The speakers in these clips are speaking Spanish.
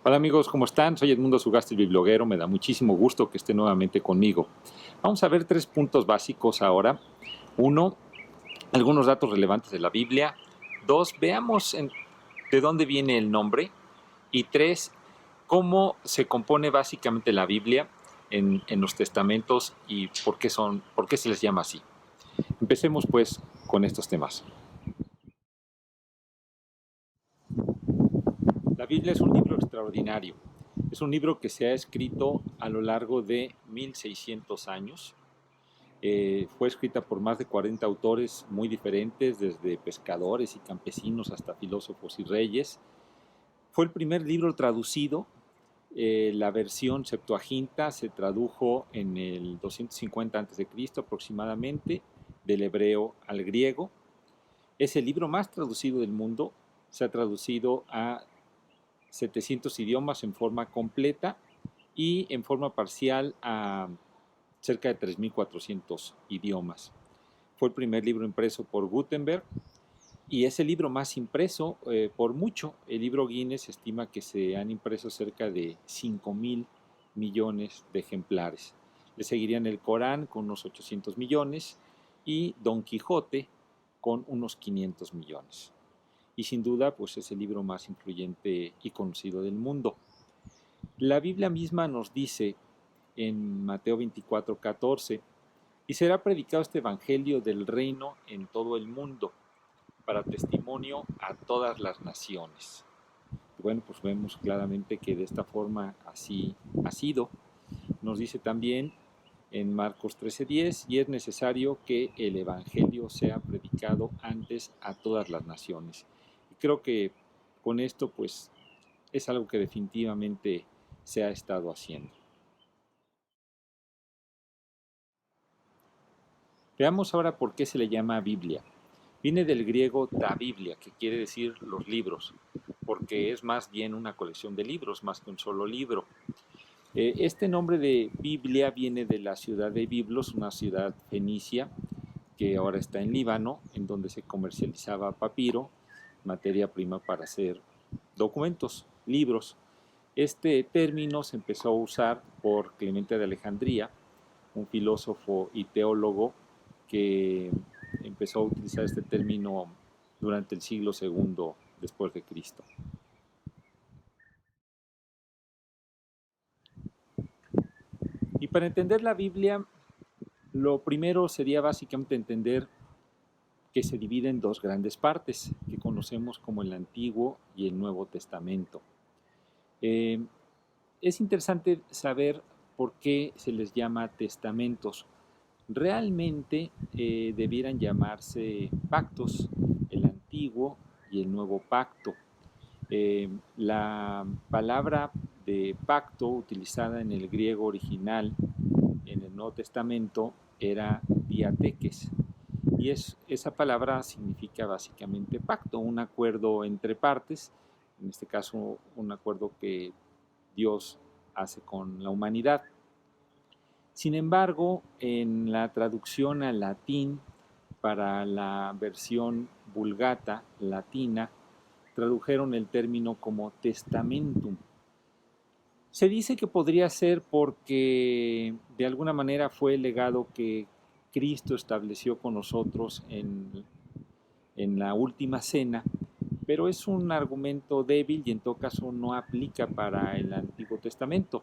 Hola amigos, ¿cómo están? Soy Edmundo Sugasti, el biblioguero. Me da muchísimo gusto que esté nuevamente conmigo. Vamos a ver tres puntos básicos ahora. Uno, algunos datos relevantes de la Biblia. Dos, de dónde viene el nombre. Y tres, cómo se compone básicamente la Biblia en los testamentos y por qué se les llama así. Empecemos pues con estos temas. La Biblia es un libro extraordinario. Es un libro que se ha escrito a lo largo de 1600 años. Fue escrita por más de 40 autores muy diferentes, desde pescadores y campesinos hasta filósofos y reyes. Fue el primer libro traducido. La versión Septuaginta se tradujo en el 250 a.C. aproximadamente, del hebreo al griego. Es el libro más traducido del mundo. Se ha traducido a 700 idiomas en forma completa y en forma parcial a cerca de 3.400 idiomas. Fue el primer libro impreso por Gutenberg y es el libro más impreso por mucho. El libro Guinness estima que se han impreso cerca de 5.000 millones de ejemplares. Le seguirían el Corán con unos 800 millones y Don Quijote con unos 500 millones. Y sin duda, pues es el libro más influyente y conocido del mundo. La Biblia misma nos dice en Mateo 24:14, y será predicado este evangelio del reino en todo el mundo, para testimonio a todas las naciones. Y bueno, pues vemos claramente que de esta forma así ha sido. Nos dice también en Marcos 13:10, y es necesario que el evangelio sea predicado antes a todas las naciones. Y creo que con esto pues es algo que definitivamente se ha estado haciendo. Veamos ahora por qué se le llama Biblia. Viene del griego ta biblia, que quiere decir los libros, porque es más bien una colección de libros, más que un solo libro. Este nombre de Biblia viene de la ciudad de Biblos, una ciudad fenicia que ahora está en Líbano, en donde se comercializaba papiro, materia prima para hacer documentos, libros. Este término se empezó a usar por Clemente de Alejandría, un filósofo y teólogo que empezó a utilizar este término durante el siglo II después de Cristo. Y para entender la Biblia, lo primero sería básicamente entender que se divide en dos grandes partes, que conocemos como el Antiguo y el Nuevo Testamento. Eh, es interesante saber por qué se les llama testamentos. Realmente debieran llamarse pactos, el Antiguo y el Nuevo Pacto. La palabra de pacto utilizada en el griego original en el Nuevo Testamento era diateques, y esa palabra significa básicamente pacto, un acuerdo entre partes, en este caso un acuerdo que Dios hace con la humanidad. Sin embargo, en la traducción al latín, para la versión Vulgata latina, tradujeron el término como testamentum. Se dice que podría ser porque de alguna manera fue el legado que Cristo estableció con nosotros en la última cena, pero es un argumento débil y en todo caso no aplica para el Antiguo Testamento.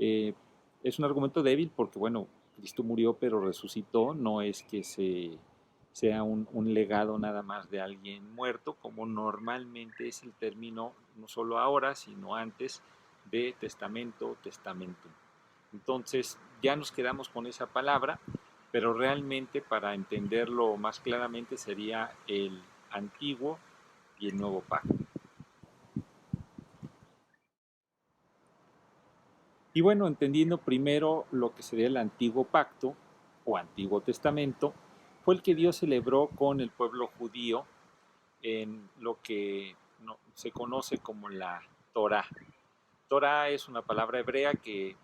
Eh, es un argumento débil porque, bueno, Cristo murió pero resucitó, no es que sea un legado nada más de alguien muerto, como normalmente es el término, no solo ahora, sino antes, de testamento, testamentum. Entonces, ya nos quedamos con esa palabra, pero realmente para entenderlo más claramente sería el antiguo y el nuevo pacto. Y bueno, entendiendo primero lo que sería el antiguo pacto o antiguo testamento, fue el que Dios celebró con el pueblo judío en lo que se conoce como la Torá. Torá es una palabra hebrea que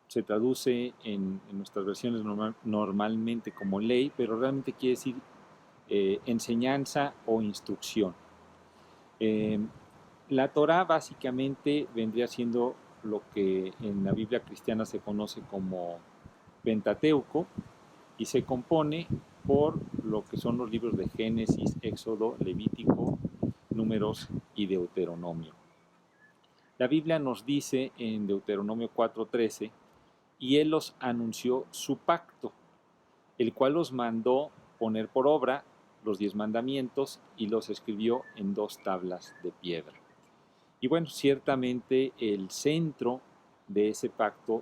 se traduce en nuestras versiones normalmente como ley, pero realmente quiere decir enseñanza o instrucción. Eh, La Torá básicamente vendría siendo lo que en la Biblia cristiana se conoce como Pentateuco y se compone por lo que son los libros de Génesis, Éxodo, Levítico, Números y Deuteronomio. La Biblia nos dice en Deuteronomio 4:13, y él los anunció su pacto, el cual los mandó poner por obra los 10 mandamientos y los escribió en 2 tablas de piedra. Y bueno, ciertamente el centro de ese pacto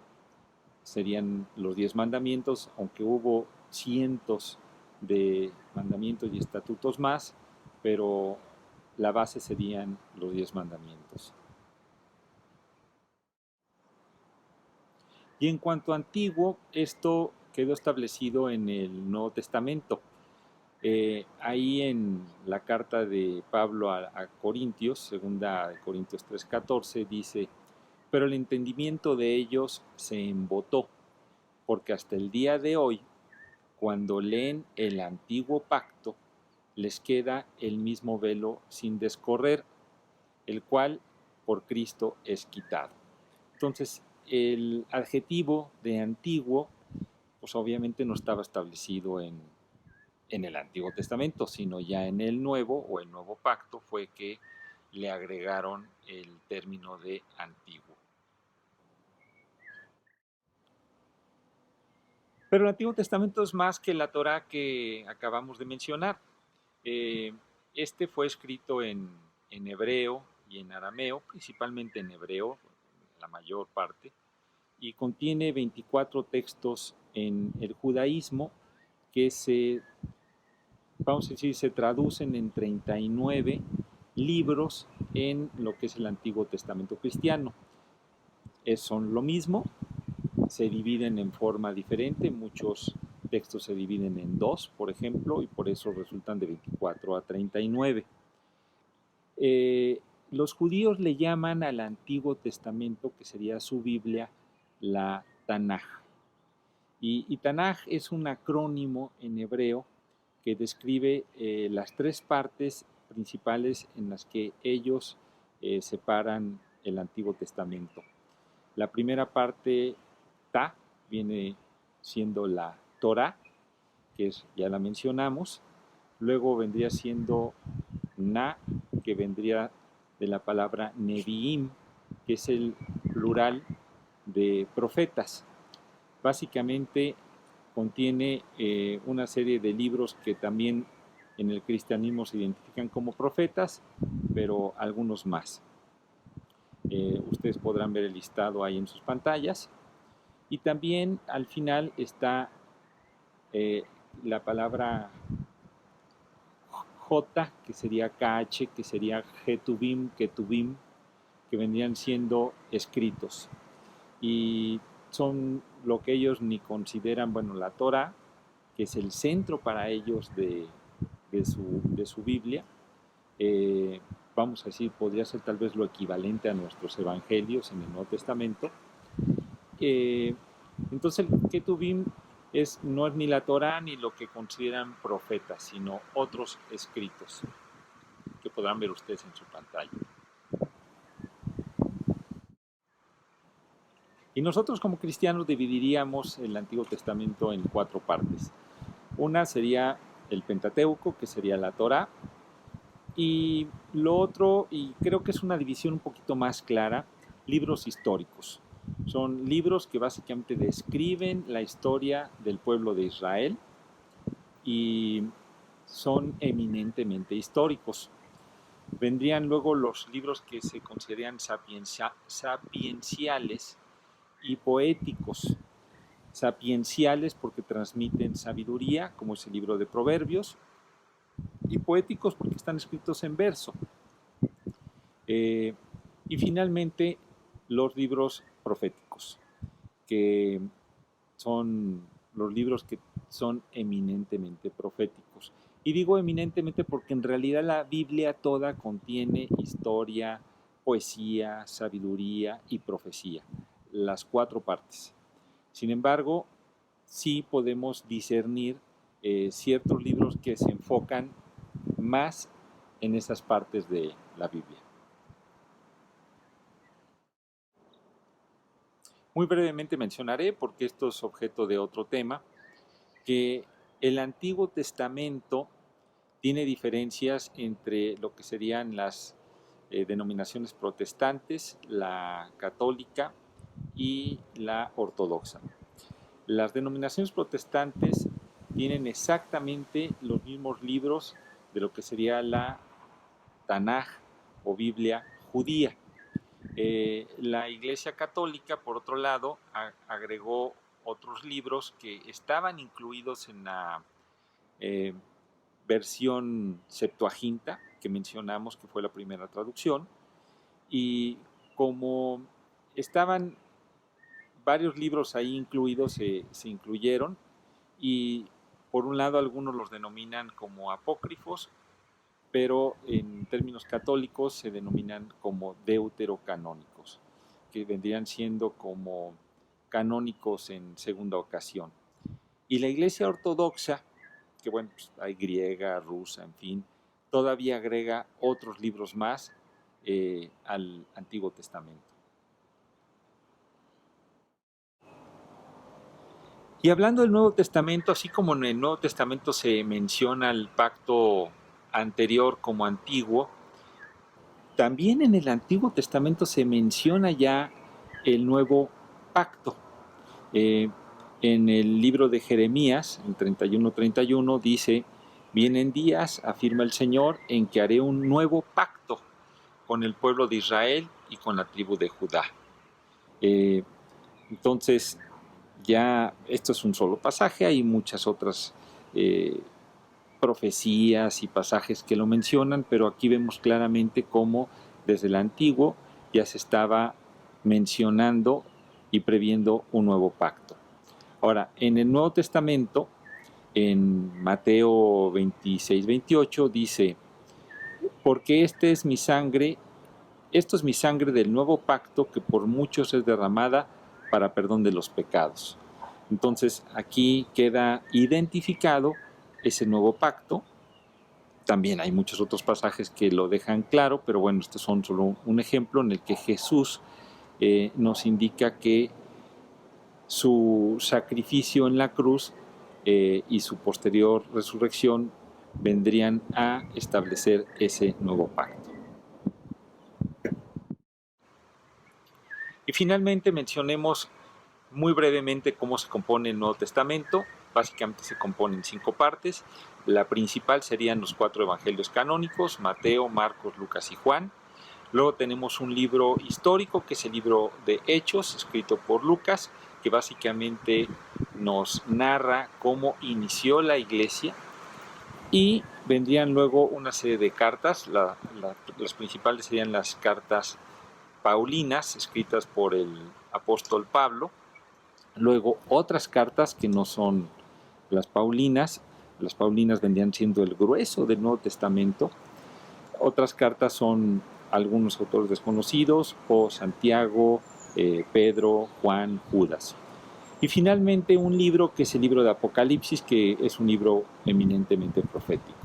serían los 10 mandamientos, aunque hubo cientos de mandamientos y estatutos más, pero la base serían los 10 mandamientos. Y en cuanto a antiguo, esto quedó establecido en el Nuevo Testamento. Ahí en la carta de Pablo a Corintios, segunda de Corintios 3:14, dice, pero el entendimiento de ellos se embotó, porque hasta el día de hoy, cuando leen el antiguo pacto, les queda el mismo velo sin descorrer, el cual por Cristo es quitado. Entonces, el adjetivo de antiguo, pues obviamente no estaba establecido en el Antiguo Testamento, sino ya en el Nuevo o el Nuevo Pacto fue que le agregaron el término de antiguo. Pero el Antiguo Testamento es más que la Torá que acabamos de mencionar. Este fue escrito en hebreo y en arameo, principalmente en hebreo, la mayor parte, y contiene 24 textos en el judaísmo que vamos a decir, se traducen en 39 libros en lo que es el Antiguo Testamento cristiano. Son lo mismo, se dividen en forma diferente, muchos textos se dividen en 2, por ejemplo, y por eso resultan de 24 a 39. Los judíos le llaman al Antiguo Testamento, que sería su Biblia, la Tanaj. Y Tanaj es un acrónimo en hebreo que describe las 3 partes principales en las que ellos separan el Antiguo Testamento. La primera parte, Ta, viene siendo la Torá, que ya la mencionamos. Luego vendría siendo Na, que vendría de la palabra Neviim, que es el plural de profetas. Básicamente contiene una serie de libros que también en el cristianismo se identifican como profetas, pero algunos más. Ustedes podrán ver el listado ahí en sus pantallas. Y también al final está la palabra J, que sería KH, que sería Getubim, Ketubim, que vendrían siendo escritos. Y son lo que ellos ni consideran, bueno, la Torah, que es el centro para ellos de su Biblia. Vamos a decir, podría ser tal vez lo equivalente a nuestros evangelios en el Nuevo Testamento. Entonces el Ketubim no es ni la Torah ni lo que consideran profetas, sino otros escritos que podrán ver ustedes en su pantalla. Y nosotros como cristianos dividiríamos el Antiguo Testamento en 4 partes. Una sería el Pentateuco, que sería la Torá, y lo otro, y creo que es una división un poquito más clara, libros históricos. Son libros que básicamente describen la historia del pueblo de Israel y son eminentemente históricos. Vendrían luego los libros que se consideran sapienciales y poéticos. Sapienciales porque transmiten sabiduría, como es el libro de Proverbios, y poéticos porque están escritos en verso. Y finalmente los libros proféticos, que son los libros que son eminentemente proféticos. Y digo eminentemente porque en realidad la Biblia toda contiene historia, poesía, sabiduría y profecía, las 4 partes. Sin embargo, sí podemos discernir ciertos libros que se enfocan más en esas partes de la Biblia. Muy brevemente mencionaré, porque esto es objeto de otro tema, que el Antiguo Testamento tiene diferencias entre lo que serían las denominaciones protestantes, la católica y la ortodoxa. Las denominaciones protestantes tienen exactamente los mismos libros de lo que sería la Tanaj o Biblia judía. La Iglesia Católica, por otro lado, agregó otros libros que estaban incluidos en la eh, versión Septuaginta, que mencionamos que fue la primera traducción, y como estaban varios libros ahí incluidos, se incluyeron, y por un lado algunos los denominan como apócrifos, pero en términos católicos se denominan como deuterocanónicos, que vendrían siendo como canónicos en segunda ocasión. Y la Iglesia Ortodoxa, que bueno, pues hay griega, rusa, en fin, todavía agrega otros libros más al Antiguo Testamento. Y hablando del Nuevo Testamento, así como en el Nuevo Testamento se menciona el pacto anterior como antiguo, también en el Antiguo Testamento se menciona ya el nuevo pacto. Eh, en el libro de Jeremías, en 31:31, dice: vienen días, afirma el Señor, en que haré un nuevo pacto con el pueblo de Israel y con la tribu de Judá. Entonces, ya esto es un solo pasaje, hay muchas otras profecías y pasajes que lo mencionan, pero aquí vemos claramente cómo desde el antiguo ya se estaba mencionando y previendo un nuevo pacto. Ahora, en el Nuevo Testamento, en Mateo 26-28, dice: porque esto es mi sangre del nuevo pacto que por muchos es derramada para perdón de los pecados. Entonces aquí queda identificado ese nuevo pacto. También hay muchos otros pasajes que lo dejan claro, pero bueno, estos son solo un ejemplo en el que Jesús nos indica que su sacrificio en la cruz y su posterior resurrección vendrían a establecer ese nuevo pacto. Y finalmente mencionemos muy brevemente cómo se compone el Nuevo Testamento. Básicamente se compone en 5 partes. La principal serían los 4 evangelios canónicos: Mateo, Marcos, Lucas y Juan. Luego tenemos un libro histórico, que es el libro de Hechos, escrito por Lucas, que básicamente nos narra cómo inició la iglesia. Y vendrían luego una serie de cartas. Las principales serían las cartas paulinas, escritas por el apóstol Pablo. Luego otras cartas que no son las paulinas. Las paulinas vendrían siendo el grueso del Nuevo Testamento. Otras cartas son algunos autores desconocidos, o Santiago, Pedro, Juan, Judas. Y finalmente un libro que es el libro de Apocalipsis, que es un libro eminentemente profético.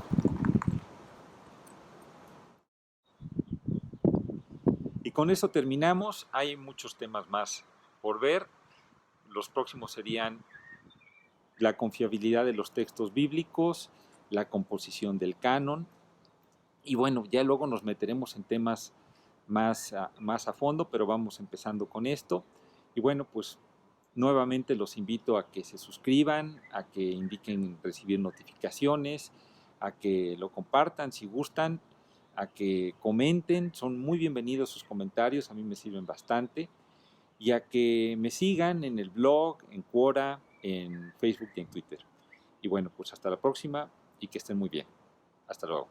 Y con eso terminamos. Hay muchos temas más por ver. Los próximos serían la confiabilidad de los textos bíblicos, la composición del canon. Y bueno, ya luego nos meteremos en temas más a fondo, pero vamos empezando con esto. Y bueno, pues nuevamente los invito a que se suscriban, a que indiquen recibir notificaciones, a que lo compartan si gustan, a que comenten. Son muy bienvenidos sus comentarios, a mí me sirven bastante. Y a que me sigan en el blog, en Quora, en Facebook y en Twitter. Y bueno, pues hasta la próxima y que estén muy bien. Hasta luego.